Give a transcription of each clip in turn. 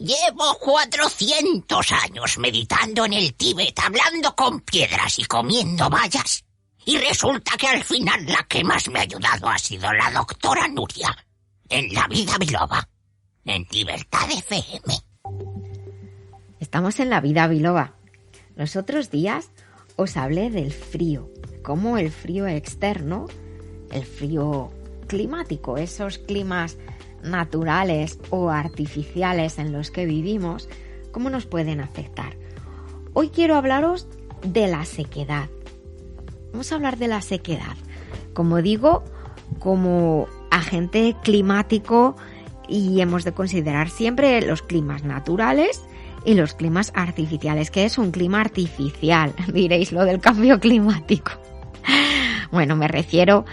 Llevo 400 años meditando en el Tíbet, hablando con piedras y comiendo bayas. Y resulta que al final la que más me ha ayudado ha sido la doctora Nuria, en La Vida Biloba, en Libertad FM. Estamos en La Vida Biloba. Los otros días os hablé del frío, cómo el frío externo, el frío climático, esos climas naturales o artificiales en los que vivimos, cómo nos pueden afectar. Hoy quiero hablaros de la sequedad. Vamos a hablar de la sequedad, como digo, como agente climático, y hemos de considerar siempre los climas naturales y los climas artificiales. ¿Qué es un clima artificial? Diréis, lo del cambio climático. Bueno, me refiero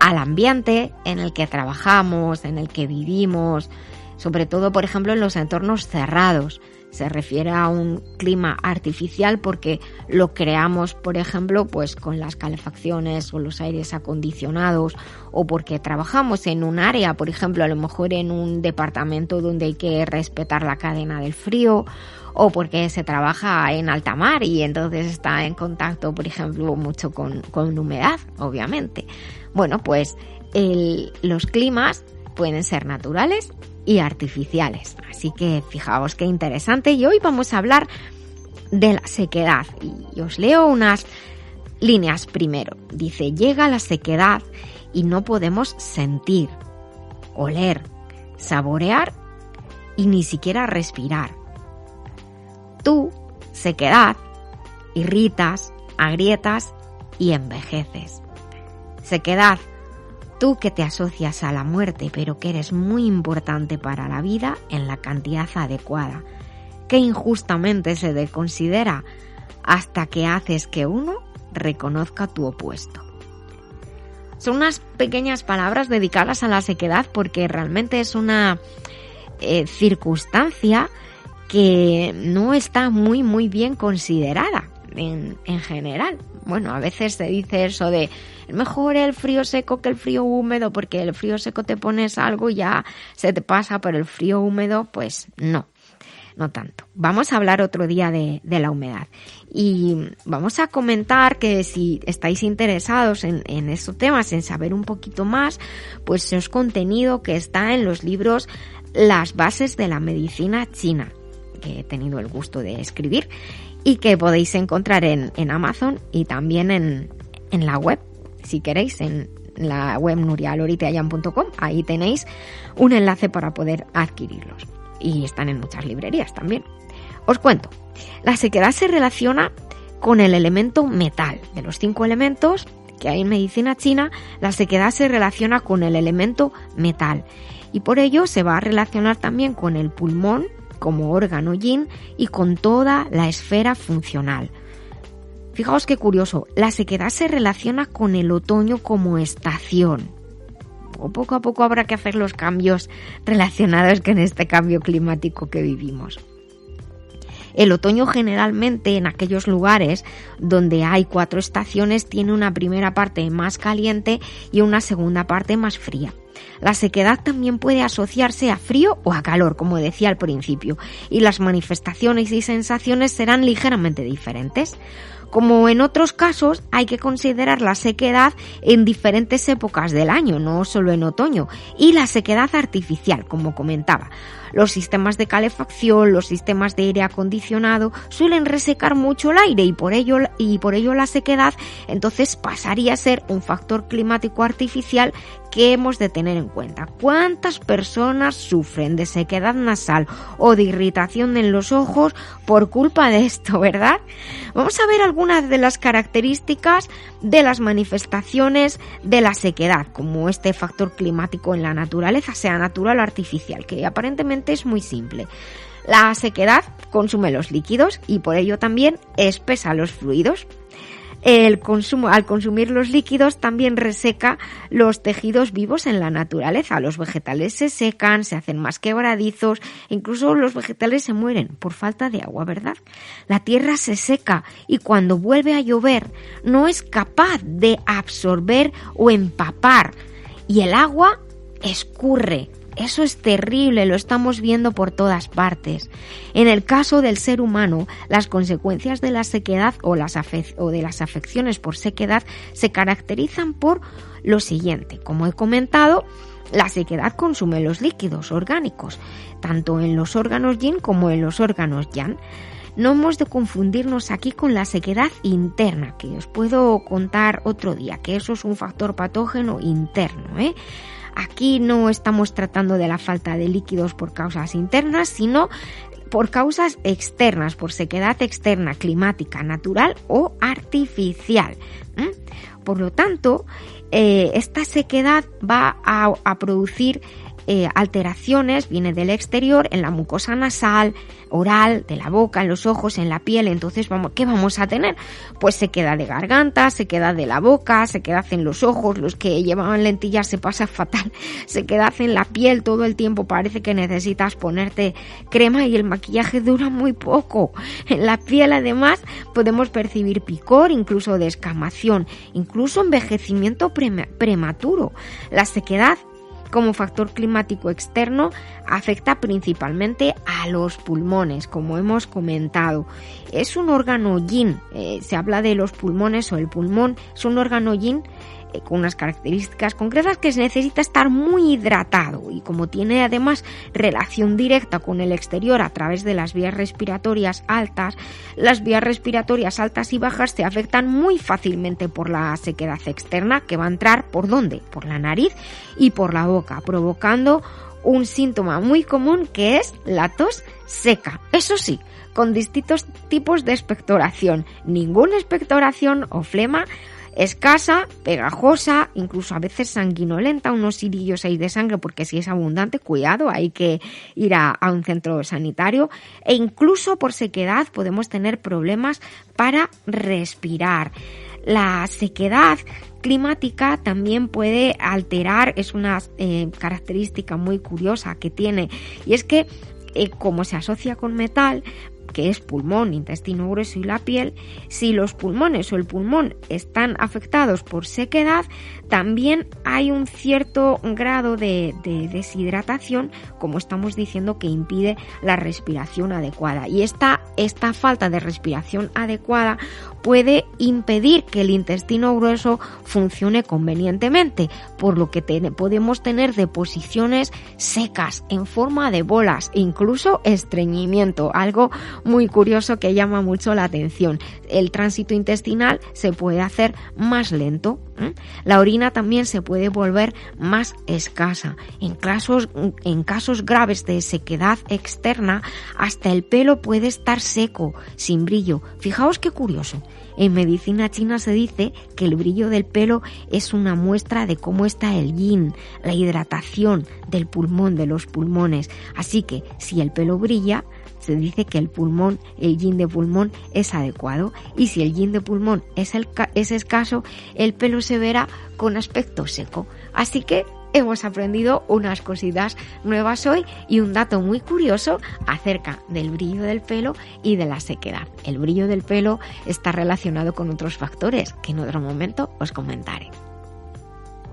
al ambiente en el que trabajamos, en el que vivimos, sobre todo, por ejemplo, en los entornos cerrados. Se refiere a un clima artificial porque lo creamos, por ejemplo, pues con las calefacciones o los aires acondicionados, o porque trabajamos en un área, por ejemplo, a lo mejor en un departamento donde hay que respetar la cadena del frío, o porque se trabaja en alta mar y entonces está en contacto, por ejemplo, mucho con humedad, obviamente. Bueno, pues los climas pueden ser naturales y artificiales. Así que fijaos qué interesante. Y hoy vamos a hablar de la sequedad. Y os leo unas líneas primero. Dice: llega la sequedad y no podemos sentir, oler, saborear y ni siquiera respirar. Tú, sequedad, irritas, agrietas y envejeces. Sequedad, tú que te asocias a la muerte, pero que eres muy importante para la vida en la cantidad adecuada, que injustamente se te considera hasta que haces que uno reconozca tu opuesto. Son unas pequeñas palabras dedicadas a la sequedad porque realmente es una circunstancia que no está muy bien considerada en general. Bueno, a veces se dice eso de mejor el frío seco que el frío húmedo, porque el frío seco te pones algo y ya se te pasa, pero el frío húmedo, pues no tanto. Vamos a hablar otro día de la humedad y vamos a comentar que si estáis interesados en estos temas, en saber un poquito más, pues es contenido que está en los libros Las bases de la medicina china, que he tenido el gusto de escribir y que podéis encontrar en Amazon y también en la web, si queréis, en la web nurialoriteayan.com. Ahí tenéis un enlace para poder adquirirlos. Y están en muchas librerías también. Os cuento, la sequedad se relaciona con el elemento metal. De los 5 elementos que hay en medicina china, la sequedad se relaciona con el elemento metal. Y por ello se va a relacionar también con el pulmón como órgano yin y con toda la esfera funcional. Fijaos qué curioso, la sequedad se relaciona con el otoño como estación. Poco a poco habrá que hacer los cambios relacionados con este cambio climático que vivimos. El otoño generalmente en aquellos lugares donde hay 4 estaciones tiene una primera parte más caliente y una segunda parte más fría. La sequedad también puede asociarse a frío o a calor, como decía al principio, y las manifestaciones y sensaciones serán ligeramente diferentes. Como en otros casos, hay que considerar la sequedad en diferentes épocas del año, no solo en otoño, y la sequedad artificial, como comentaba. Los sistemas de calefacción, los sistemas de aire acondicionado suelen resecar mucho el aire y por ello la sequedad entonces pasaría a ser un factor climático artificial que hemos de tener en cuenta. ¿Cuántas personas sufren de sequedad nasal o de irritación en los ojos por culpa de esto, verdad? Vamos a ver algunas de las características de las manifestaciones de la sequedad, como este factor climático en la naturaleza, sea natural o artificial, que aparentemente es muy simple. La sequedad consume los líquidos y por ello también espesa los fluidos. Al consumir los líquidos también reseca los tejidos vivos en la naturaleza. Los vegetales se secan, se hacen más quebradizos, incluso los vegetales se mueren por falta de agua, ¿verdad? La tierra se seca y cuando vuelve a llover no es capaz de absorber o empapar y el agua escurre Eso es terrible, lo estamos viendo por todas partes. En el caso del ser humano, las consecuencias de la sequedad o de las afecciones por sequedad se caracterizan por lo siguiente. Como he comentado, la sequedad consume los líquidos orgánicos, tanto en los órganos yin como en los órganos yang. No hemos de confundirnos aquí con la sequedad interna, que os puedo contar otro día, que eso es un factor patógeno interno, Aquí no estamos tratando de la falta de líquidos por causas internas, sino por causas externas, por sequedad externa, climática, natural o artificial. Por lo tanto, esta sequedad va a producir alteraciones, viene del exterior, en la mucosa nasal, oral, de la boca, en los ojos, en la piel. Entonces, ¿qué vamos a tener? Pues sequedad de garganta, sequedad de la boca, sequedad en los ojos, los que llevaban lentillas se pasa fatal, sequedad en la piel todo el tiempo, parece que necesitas ponerte crema y el maquillaje dura muy poco. En la piel, además, podemos percibir picor, incluso descamación, incluso envejecimiento prematuro. La sequedad como factor climático externo afecta principalmente a los pulmones, como hemos comentado. Es un órgano yin, se habla de los pulmones o el pulmón, es un órgano yin con unas características concretas que necesita estar muy hidratado y como tiene además relación directa con el exterior a través de las vías respiratorias altas, las vías respiratorias altas y bajas se afectan muy fácilmente por la sequedad externa que va a entrar ¿por dónde? Por la nariz y por la boca, provocando un síntoma muy común que es la tos seca. Eso sí, con distintos tipos de expectoración, ninguna expectoración o flema escasa, pegajosa, incluso a veces sanguinolenta, unos hilillos ahí de sangre, porque si es abundante, cuidado, hay que ir a un centro sanitario, e incluso por sequedad podemos tener problemas para respirar. La sequedad climática también puede alterar, es una característica muy curiosa que tiene, y es que como se asocia con metal, que es pulmón, intestino grueso y la piel, si los pulmones o el pulmón están afectados por sequedad, también hay un cierto grado de deshidratación, como estamos diciendo, que impide la respiración adecuada. Y esta falta de respiración adecuada puede impedir que el intestino grueso funcione convenientemente, por lo que podemos tener deposiciones secas en forma de bolas e incluso estreñimiento, algo muy curioso que llama mucho la atención. El tránsito intestinal se puede hacer más lento. La orina también se puede volver más escasa. En casos graves de sequedad externa, hasta el pelo puede estar seco, sin brillo. Fijaos qué curioso. En medicina china se dice que el brillo del pelo es una muestra de cómo está el yin, la hidratación del pulmón, de los pulmones. Así que si el pelo brilla, se dice que el yin de pulmón es adecuado, y si el yin de pulmón es escaso, el pelo se verá con aspecto seco. Así que hemos aprendido unas cositas nuevas hoy y un dato muy curioso acerca del brillo del pelo y de la sequedad. El brillo del pelo está relacionado con otros factores que en otro momento os comentaré.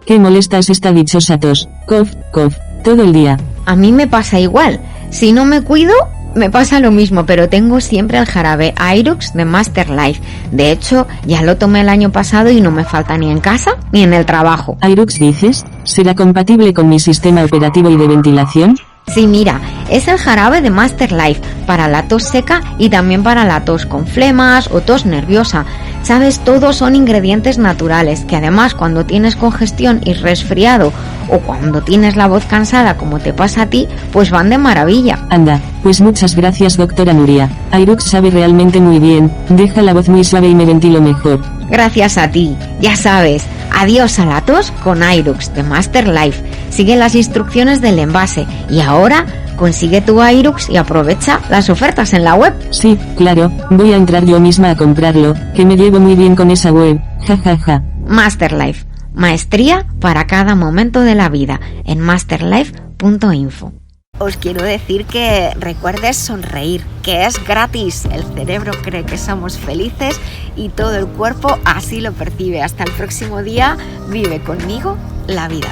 Qué molesta es esta dichosa tos, cough, cough, todo el día. A mí me pasa igual. Si no me cuido, me pasa lo mismo, pero tengo siempre el jarabe Airux de Master Life. De hecho, ya lo tomé el año pasado y no me falta ni en casa ni en el trabajo. ¿Airux dices? ¿Será compatible con mi sistema operativo y de ventilación? Sí, mira, es el jarabe de Master Life para la tos seca y también para la tos con flemas o tos nerviosa. Sabes, todos son ingredientes naturales que además cuando tienes congestión y resfriado o cuando tienes la voz cansada como te pasa a ti, pues van de maravilla. Anda, pues muchas gracias, doctora Nuria. Airux sabe realmente muy bien, deja la voz muy suave y me ventilo mejor. Gracias a ti, ya sabes, adiós a la tos con Airux de Master Life. Sigue las instrucciones del envase y ahora consigue tu Airux y aprovecha las ofertas en la web. Sí, claro, voy a entrar yo misma a comprarlo, que me llevo muy bien con esa web, jajaja. Master Life, maestría para cada momento de la vida en masterlife.info. Os quiero decir que recuerdes sonreír, que es gratis. El cerebro cree que somos felices y todo el cuerpo así lo percibe. Hasta el próximo día, vive conmigo la vida.